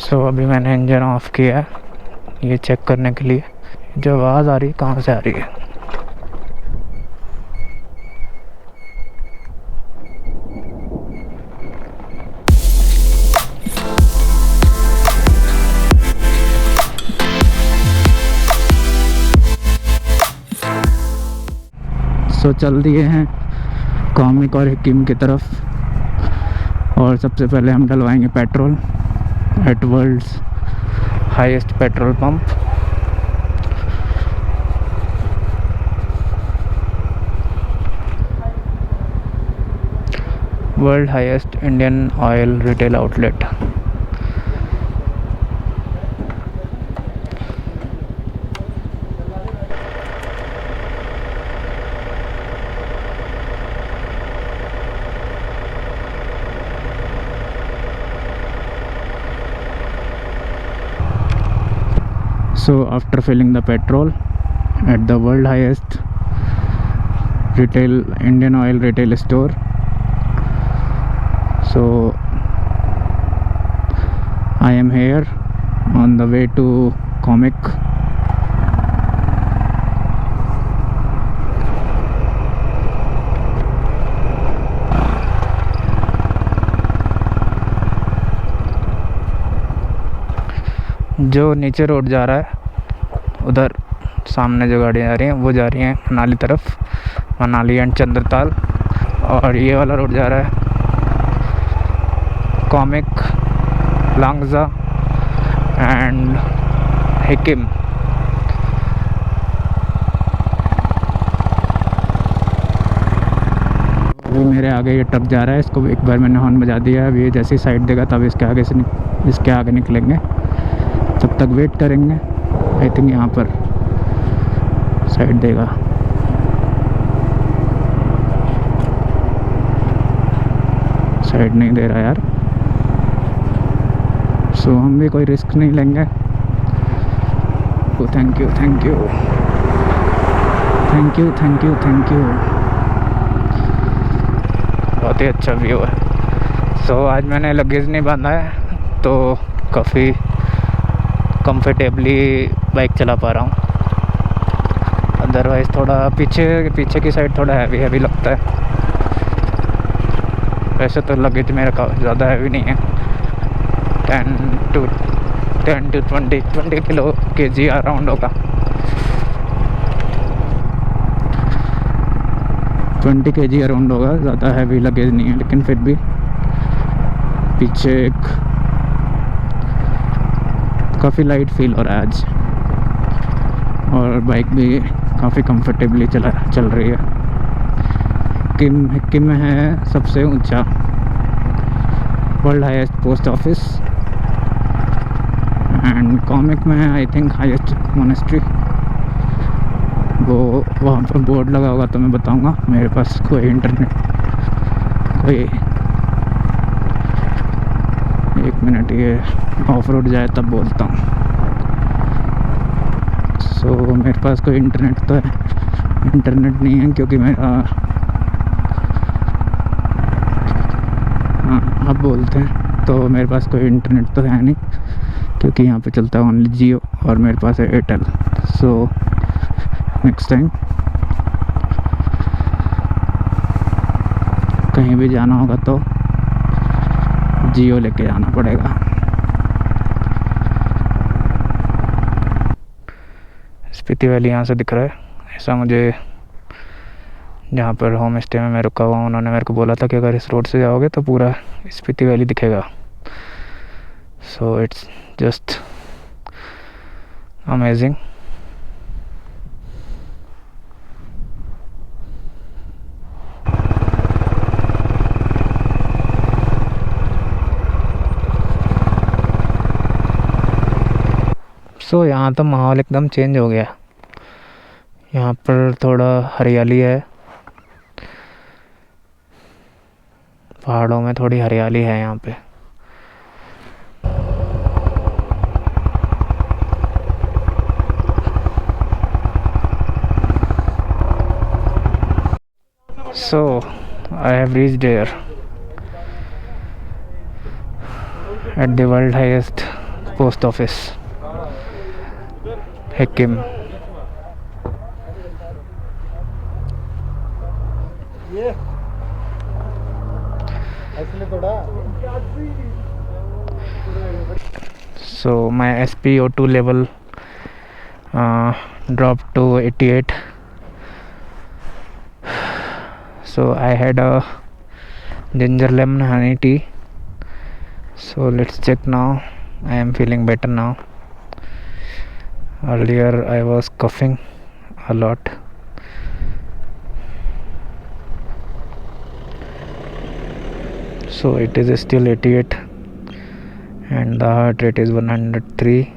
सो अभी मैंने engine of किया है ये चेक करने के लिए जो आवाज़ आ रही है कहाँ से आ रही है। सो चल दिए हैं कॉमिक और हकीम की तरफ और सबसे पहले हम डलवाएंगे petrol at world's highest petrol pump. World highest Indian Oil retail outlet. So after filling the petrol at the world highest retail Indian oil retail store, so I am here on the way to Comic. जो नीचे road जा रहा है उधर सामने जो गाड़ियाँ जा रही हैं वो जा रही हैं मनाली तरफ, मनाली एंड चंद्रताल। और ये वाला रोड जा रहा है कॉमिक, लांगजा एंड हिकिम। अभी मेरे आगे ये ट्रक जा रहा है, इसको एक बार मैंने हॉर्न बजा दिया है। अभी ये जैसी साइड देगा तब इसके आगे निकलेंगे, तब तक वेट करेंगे। आई थिंक यहाँ पर साइड देगा। साइड नहीं दे रहा यार, सो हम भी कोई रिस्क नहीं लेंगे। Thank you thank you thank you thank you thank you. बहुत ही अच्छा व्यू है। सो आज मैंने लगेज नहीं बांधा है तो काफ़ी कंफर्टेबली बाइक चला पा रहा हूँ। अदरवाइज़ थोड़ा पीछे की साइड थोड़ा हैवी लगता है। वैसे तो लगेज मेरा ज़्यादा हैवी नहीं है, 10 to 20 किलो केजी अराउंड होगा। 20 kg अराउंड होगा, ज़्यादा हैवी लगेज नहीं है। लेकिन फिर भी पीछे एक काफ़ी लाइट फील हो रहा है आज, और बाइक भी काफ़ी कंफर्टेबली चल रही है। किम में है सबसे ऊंचा world highest post office, and comic में है आई थिंक हाईएस्ट मोनेस्ट्री। वो वहाँ पर बोर्ड लगा होगा तो मैं बताऊंगा। मेरे पास कोई इंटरनेट एक मिनट, ये ऑफ रोड जाए तब बोलता हूँ। सो मेरे पास कोई इंटरनेट नहीं है क्योंकि मेरा आप बोलते हैं तो मेरे पास कोई इंटरनेट तो है नहीं क्योंकि यहाँ पे चलता है ओनली जियो और मेरे पास है एयरटेल। सो नेक्स्ट टाइम कहीं भी जाना होगा तो जियो लेके जाना पड़ेगा। स्पीति वैली यहाँ से दिख रहा है। ऐसा मुझे जहाँ पर होम स्टे में मैं रुका हुआ उन्होंने मेरे को बोला था कि अगर इस रोड से जाओगे तो पूरा स्पीति वैली दिखेगा। So it's just amazing. So यहाँ तो माहौल एकदम चेंज हो गया। यहाँ पर थोड़ा हरियाली है, पहाड़ों में थोड़ी हरियाली है यहाँ पे। So I have reached here at the world highest post office, Hakim. So my SpO2 level dropped to 88. So I had a ginger lemon honey tea. So let's check now. I am feeling better now. Earlier I was coughing a lot. So it is still 88 and the heart rate is 103.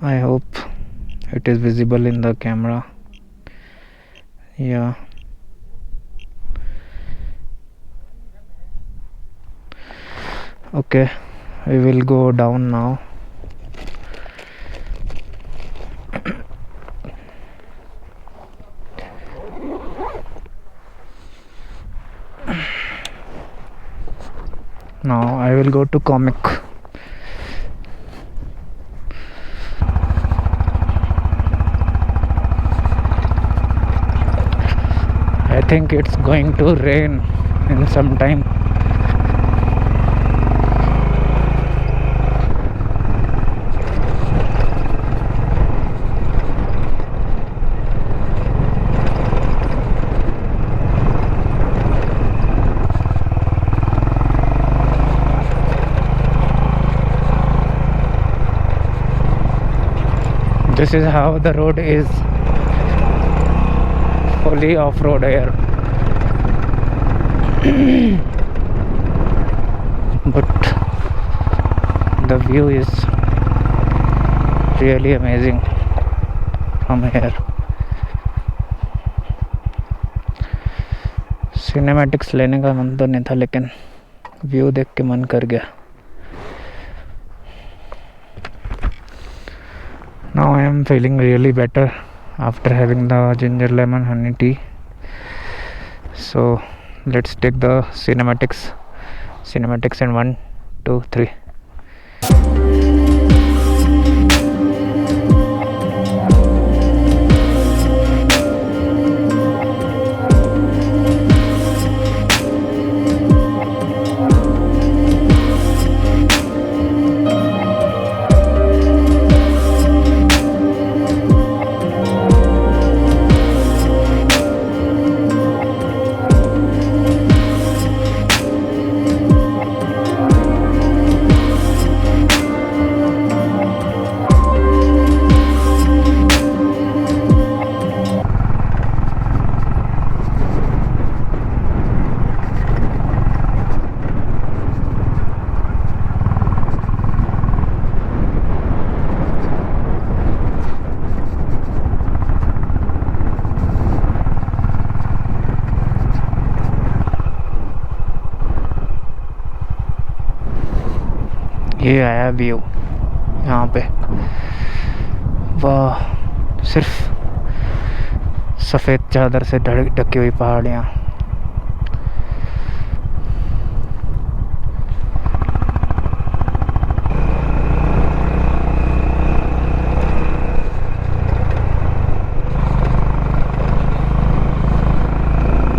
I hope it is visible in the camera. Yeah. Okay, we will go down now. Now I will go to comic. I think it's going to rain in some time. This is how the road is, fully off-road air. But the view is really amazing from here. Cinematics लेने का मन तो नहीं था, लेकिन view देख के मन कर गया. Now I am feeling really better after having the ginger lemon honey tea. So let's take the cinematics in 1, 2, 3. ये आया व्यू यहाँ पे. वाह, सिर्फ सफ़ेद चादर से ढकी हुई पहाड़ियाँ.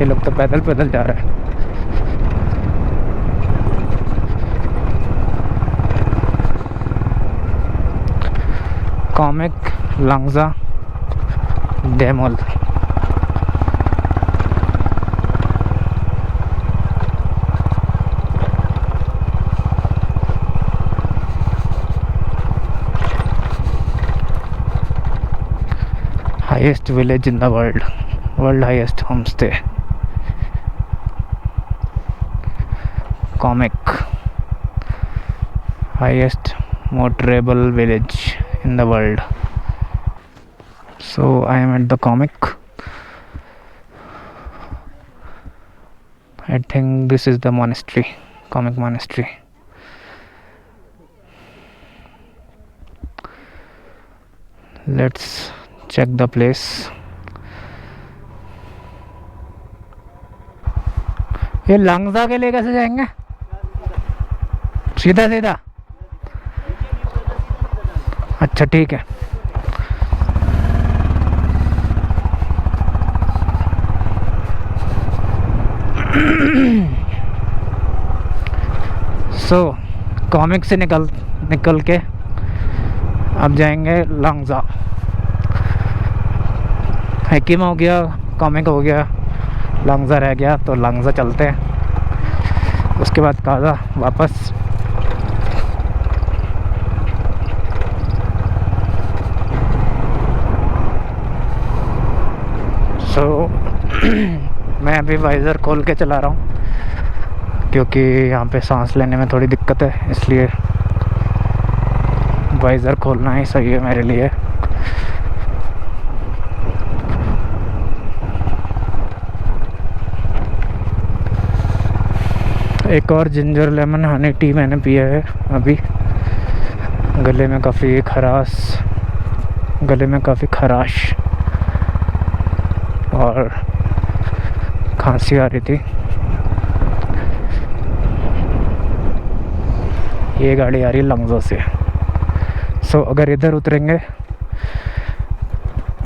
ये लोग तो पैदल पैदल जा रहे हैं. Comic Langza Demol. Highest village in the world highest homestay. Comic, highest motorable village in the world. So I am at the comic. I think this is the monastery, comic monastery. Let's check the place. ये लंगजा के लिए कैसे जाएंगे? सीधा सीधा? अच्छा ठीक है। सो कॉमिक से निकल के अब जाएंगे लंगजा। हकीम हो गया, कॉमिक हो गया, लंगजा रह गया, तो लंगजा चलते हैं, उसके बाद काजा वापस। सो मैं अभी वाइज़र खोल के चला रहा हूँ क्योंकि यहाँ पे सांस लेने में थोड़ी दिक्कत है, इसलिए वाइज़र खोलना ही सही है मेरे लिए। एक और जिंजर लेमन हनी टी मैंने पिया है अभी। गले में काफ़ी खराश और खांसी आ रही थी। ये गाड़ी आ रही है लंगजा से। सो अगर इधर उतरेंगे,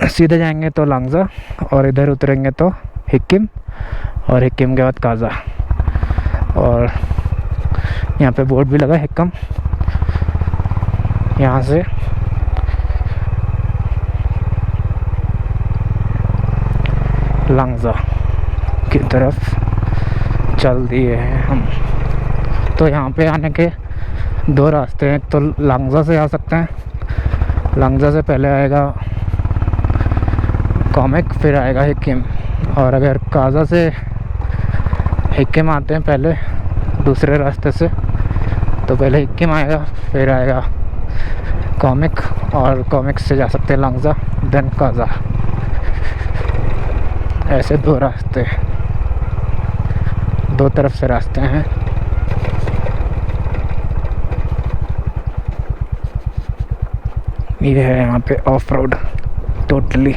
सीधे जाएंगे तो लंगजा, और इधर उतरेंगे तो हिक्किम, और हिक्किम के बाद काजा। और यहाँ पे बोर्ड भी लगा हिक्कम। यहाँ से लंगजा की तरफ चल दिए हैं हम। तो यहाँ पे आने के दो रास्ते हैं। एक तो लंगजा से आ सकते हैं, लंगजा से पहले आएगा कॉमिक, फिर आएगा हिक्किम। और अगर काजा से हिक्किम आते हैं पहले दूसरे रास्ते से, तो पहले हिक्किम आएगा, फिर आएगा कॉमिक, और कॉमिक से जा सकते हैं लंगजा, देन काजा। ऐसे दो रास्ते, दो तरफ से रास्ते हैं। ये है यहाँ पे ऑफ रोड टोटली।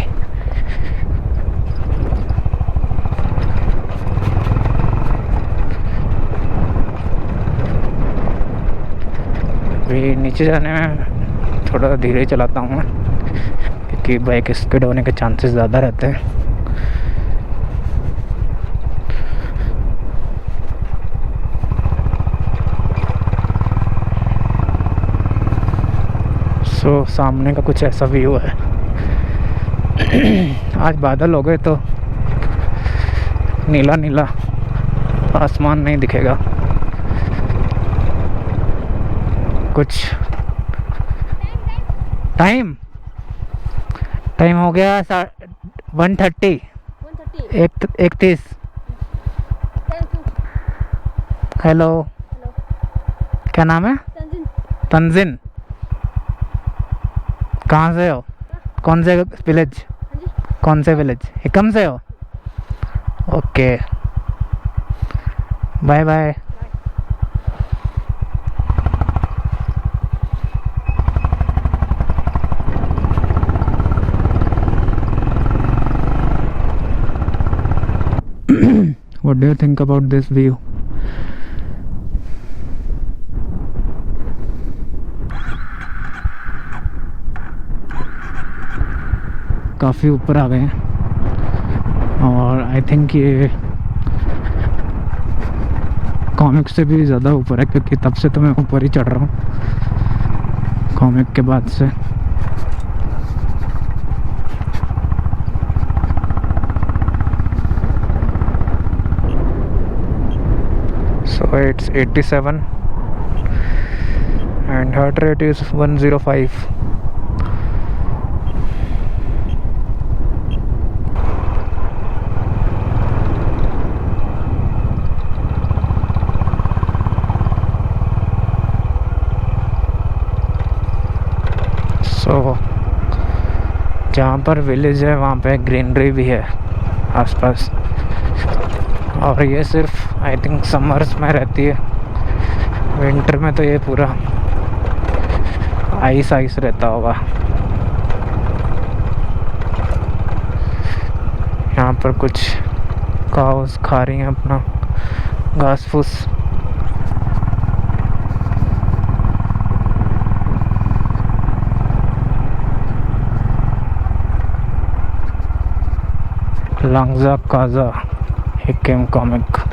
अभी नीचे जाने में थोड़ा धीरे चलाता हूँ मैं, क्योंकि बाइक स्किड होने के चांसेस ज़्यादा रहते हैं। सो सामने का कुछ ऐसा व्यू है। आज बादल हो गए तो नीला नीला आसमान नहीं दिखेगा कुछ। टाइम हो गया 1:30 31। हेलो, क्या नाम है? तंजिन। कहाँ से हो? कौन से विलेज? कौन से विलेज? हिकम से हो? Okay, bye bye. What do you think about this view? काफ़ी ऊपर आ गए हैं, और आई थिंक ये कॉमिक से भी ज़्यादा ऊपर है, क्योंकि तब से तो मैं ऊपर ही चढ़ रहा हूँ कॉमिक के बाद से। So it's 87 and heart rate is 105. So जहाँ पर विलेज है वहाँ पे ग्रीनरी भी है आसपास, और ये सिर्फ आई थिंक समर्स में रहती है। विंटर में तो ये पूरा आइस रहता होगा। यहाँ पर कुछ काउस खा रही हैं अपना घास फूस। लांगजा काजा हिकेम कॉमिक।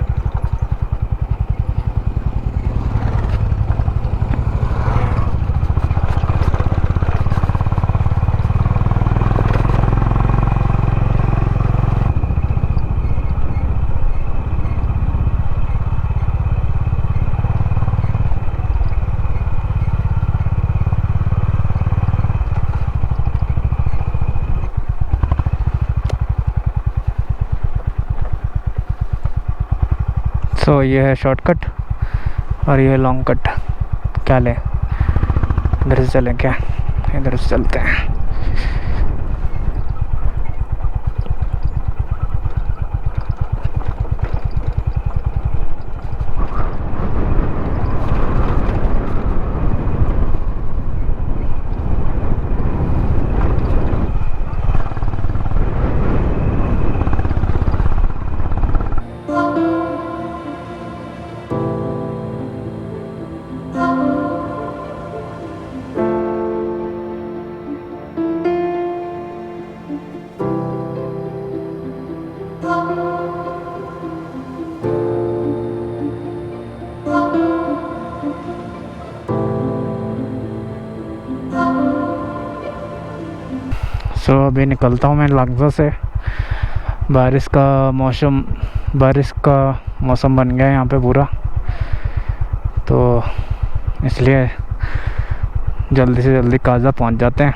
तो ये है शॉर्टकट और ये लॉन्ग कट। क्या लें, इधर से चलें क्या? इधर से चलते हैं। अभी निकलता हूँ मैं लांगजा से। बारिश का मौसम बन गया है यहाँ पे पूरा, तो इसलिए जल्दी से जल्दी काजा पहुँच जाते हैं।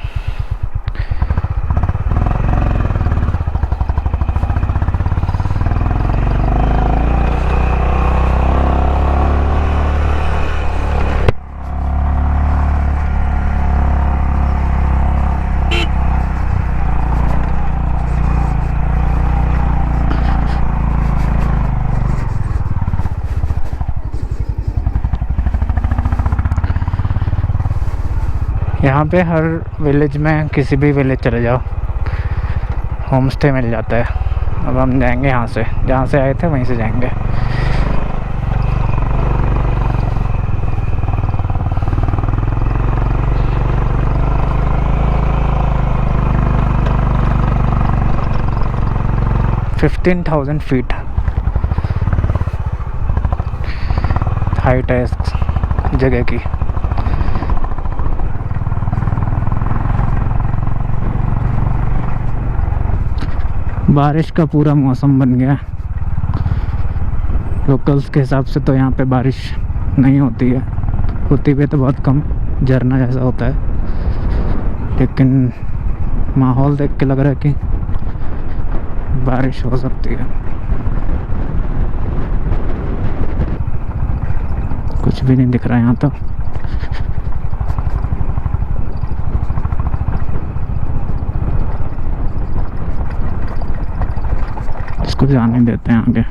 यहाँ पे हर विलेज में, किसी भी विलेज चले जाओ, होम स्टे मिल जाता है। अब हम जाएंगे यहाँ से, जहाँ से आए थे वहीं से जाएंगे। $15,000 फीट हाइट है इस जगह की। बारिश का पूरा मौसम बन गया। लोकल्स के हिसाब से तो यहाँ पे बारिश नहीं होती है, होती भी तो बहुत कम, झरना जैसा होता है। लेकिन माहौल देख के लग रहा है कि बारिश हो सकती है। कुछ भी नहीं दिख रहा है यहाँ तो। इसको जाने देते हैं आगे,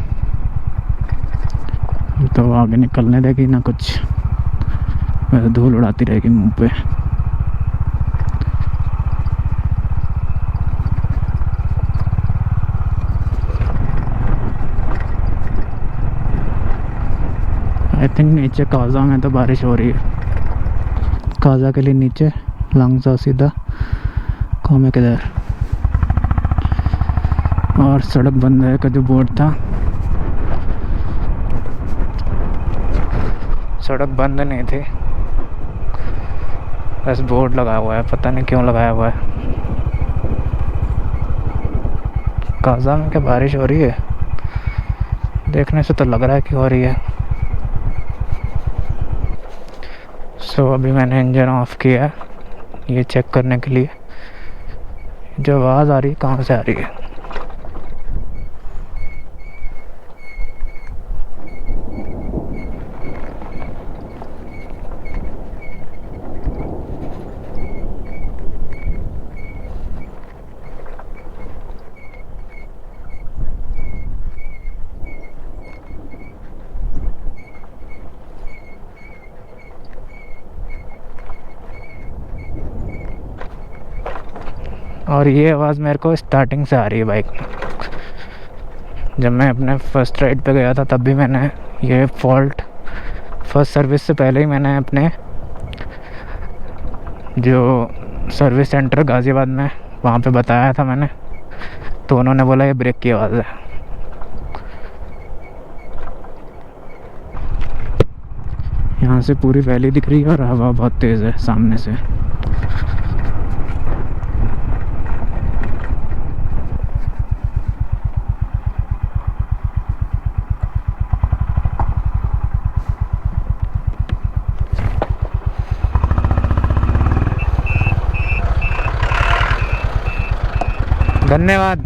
तो आगे निकलने देगी ना कुछ, वैसे धूल उड़ाती रहेगी मुंह पे। आई थिंक नीचे काजा में तो बारिश हो रही है। काजा के लिए नीचे, लांगजा सीधा, कॉमिक इधर। और सड़क बंद है का जो बोर्ड था, सड़क बंद नहीं थी, बस बोर्ड लगा हुआ है, पता नहीं क्यों लगाया हुआ है। काजा में क्या बारिश हो रही है? देखने से तो लग रहा है कि हो रही है। सो अभी मैंने इंजन ऑफ किया है ये चेक करने के लिए जो आवाज़ आ रही है कहाँ से आ रही है। और ये आवाज़ मेरे को स्टार्टिंग से आ रही है बाइक में। जब मैं अपने फर्स्ट राइड पे गया था तब भी मैंने ये फॉल्ट फर्स्ट सर्विस से पहले ही मैंने अपने जो सर्विस सेंटर गाज़ियाबाद में वहाँ पे बताया था मैंने, तो उन्होंने बोला ये ब्रेक की आवाज़ है। यहाँ से पूरी वैली दिख रही है और हवा बहुत तेज़ है सामने से। धन्यवाद।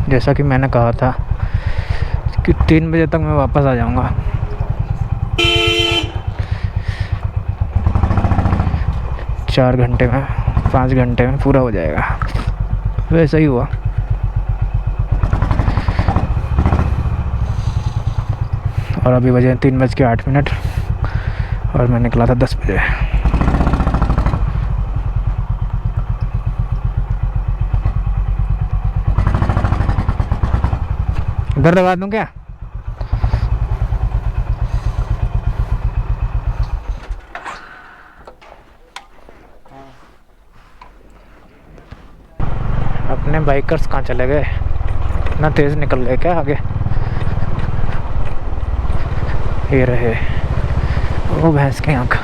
जैसा कि मैंने कहा था कि 3 बजे तक मैं वापस आ जाऊंगा। चार घंटे में 5 घंटे में पूरा हो जाएगा। वैसा ही हुआ। और अभी बजे 3:08 और मैं निकला था 10 बजे। इधर दबा दूं क्या? अपने बाइकर्स कहाँ चले गए? इतना तेज निकल गए क्या आगे? ये रहे, वो भैंस की आँख।